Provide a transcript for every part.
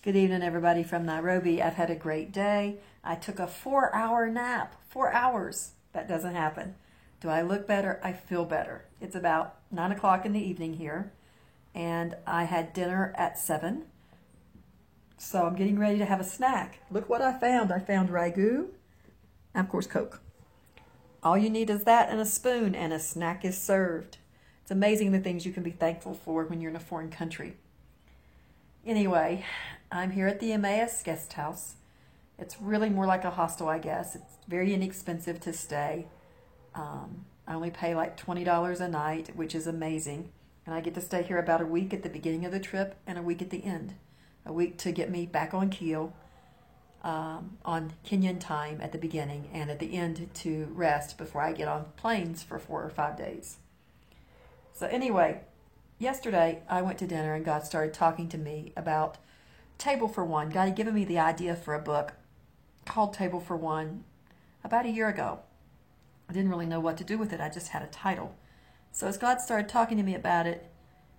Good evening, everybody from Nairobi. I've had a great day. I took a 4-hour nap. 4 hours. That doesn't happen. Do I look better? I feel better. It's about 9 o'clock in the evening here, and I had dinner at 7. So I'm getting ready to have a snack. Look what I found. I found ragu and, of course, Coke. All you need is that and a spoon, and a snack is served. It's amazing the things you can be thankful for when you're in a foreign country. Anyway, I'm here at the Emmaus Guest House. It's really more like a hostel, I guess. It's very inexpensive to stay. I only pay like $20 a night, which is amazing. And I get to stay here about a week at the beginning of the trip and a week at the end. A week to get me back on keel on Kenyan time at the beginning, and at the end to rest before I get on planes for 4 or 5 days. So anyway, yesterday I went to dinner and God started talking to me about Table for One. God had given me the idea for a book called Table for One about a year ago. I didn't really know what to do with it. I just had a title. So as God started talking to me about it,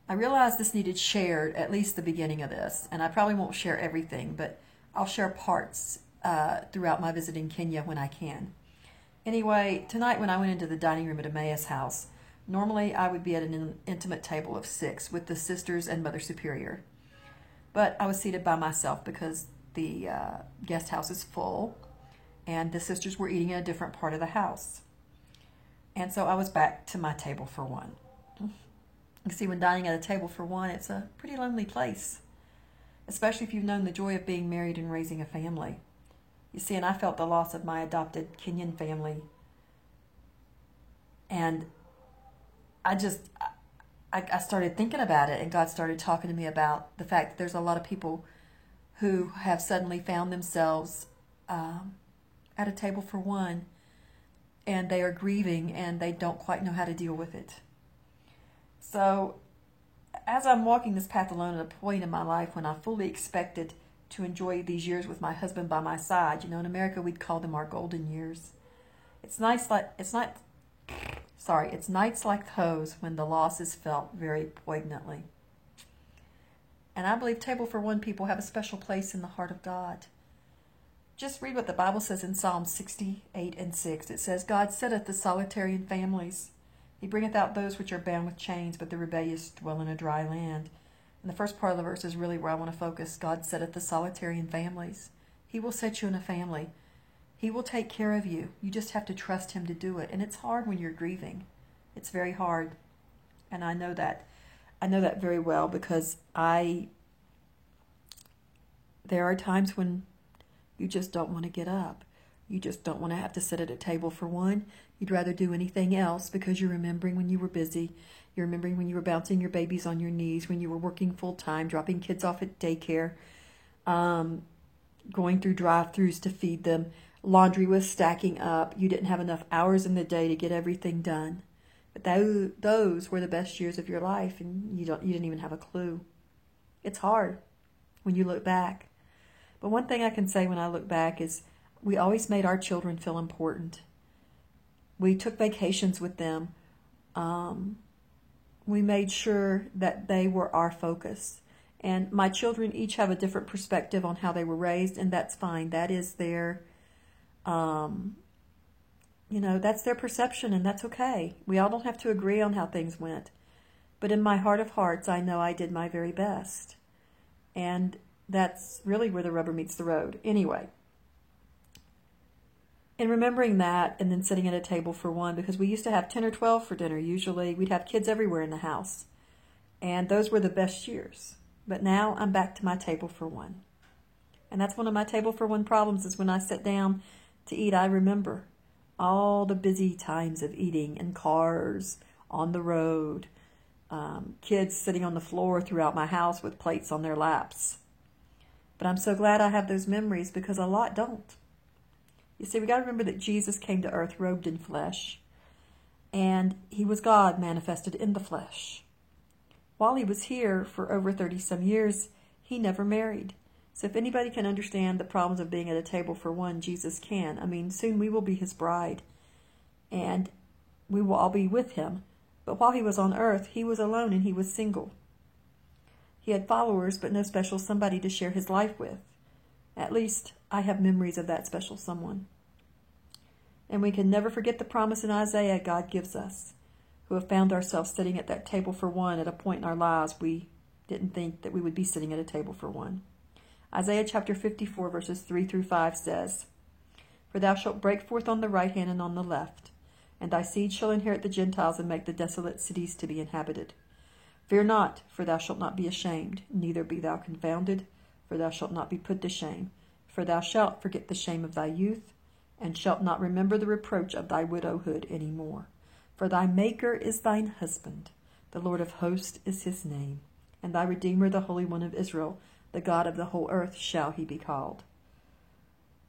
I realized this needed shared, at least the beginning of this. And I probably won't share everything, but I'll share parts throughout my visit in Kenya when I can. Anyway, tonight when I went into the dining room at Emmaus House, normally I would be at an intimate table of 6 with the sisters and Mother Superior. But I was seated by myself because the guest house is full and the sisters were eating in a different part of the house. And so I was back to my table for one. You see, when dining at a table for one, it's a pretty lonely place, especially if you've known the joy of being married and raising a family. You see, and I felt the loss of my adopted Kenyan family. And I started thinking about it, and God started talking to me about the fact that there's a lot of people who have suddenly found themselves at a table for one, and they are grieving, and they don't quite know how to deal with it. So as I'm walking this path alone at a point in my life when I fully expected to enjoy these years with my husband by my side, in America we'd call them our golden years. It's nights like those when the loss is felt very poignantly. And I believe Table for One people have a special place in the heart of God. Just read what the Bible says in Psalm 68:6. It says, God setteth the solitary in families. He bringeth out those which are bound with chains, but the rebellious dwell in a dry land. And the first part of the verse is really where I want to focus. God setteth the solitary in families. He will set you in a family. He will take care of you. You just have to trust Him to do it. And it's hard when you're grieving. It's very hard. And I know that. I know that very well because there are times when you just don't want to get up. You just don't want to have to sit at a table for one. You'd rather do anything else because you're remembering when you were busy. You're remembering when you were bouncing your babies on your knees, when you were working full time, dropping kids off at daycare, going through drive-thrus to feed them. Laundry was stacking up. You didn't have enough hours in the day to get everything done. But those were the best years of your life, and you didn't even have a clue. It's hard when you look back. But one thing I can say when I look back is we always made our children feel important. We took vacations with them. We made sure that they were our focus. And my children each have a different perspective on how they were raised, and that's fine. That is their, that's their perception, and that's okay. We all don't have to agree on how things went. But in my heart of hearts, I know I did my very best. And that's really where the rubber meets the road. Anyway, in remembering that and then sitting at a table for one, because we used to have 10 or 12 for dinner usually. We'd have kids everywhere in the house. And those were the best years. But now I'm back to my table for one. And that's one of my table for one problems is when I sit down to eat, I remember all the busy times of eating in cars, on the road, kids sitting on the floor throughout my house with plates on their laps. But I'm so glad I have those memories because a lot don't. You see, we got to remember that Jesus came to earth robed in flesh, and He was God manifested in the flesh. While He was here for over 30-some years, He never married. So if anybody can understand the problems of being at a table for one, Jesus can. I mean, soon we will be His bride, and we will all be with Him. But while He was on earth, He was alone and He was single. He had followers, but no special somebody to share his life with. At least, I have memories of that special someone. And we can never forget the promise in Isaiah God gives us, who have found ourselves sitting at that table for one at a point in our lives we didn't think that we would be sitting at a table for one. Isaiah chapter 54, verses 3 through 5 says, "For thou shalt break forth on the right hand and on the left, and thy seed shall inherit the Gentiles and make the desolate cities to be inhabited. Fear not, for thou shalt not be ashamed, neither be thou confounded, for thou shalt not be put to shame. For thou shalt forget the shame of thy youth, and shalt not remember the reproach of thy widowhood any more. For thy Maker is thine husband, the Lord of hosts is his name, and thy Redeemer, the Holy One of Israel, the God of the whole earth shall he be called."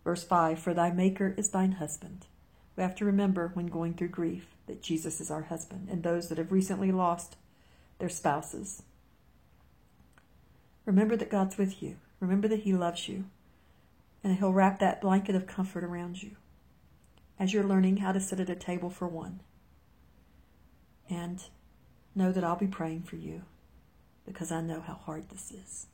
Verse 5, "For thy Maker is thine husband." We have to remember when going through grief that Jesus is our husband, and those that have recently lost their spouses. Remember that God's with you. Remember that he loves you, and he'll wrap that blanket of comfort around you as you're learning how to sit at a table for one. And know that I'll be praying for you because I know how hard this is.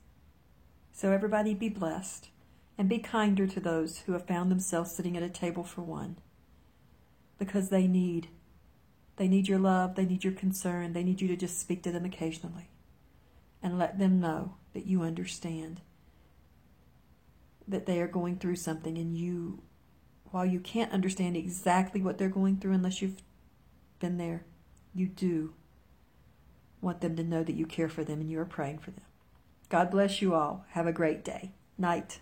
So everybody be blessed and be kinder to those who have found themselves sitting at a table for one, because they need your love, they need your concern, they need you to just speak to them occasionally and let them know that you understand that they are going through something, and you, while you can't understand exactly what they're going through unless you've been there, you do want them to know that you care for them and you are praying for them. God bless you all. Have a great day. Night.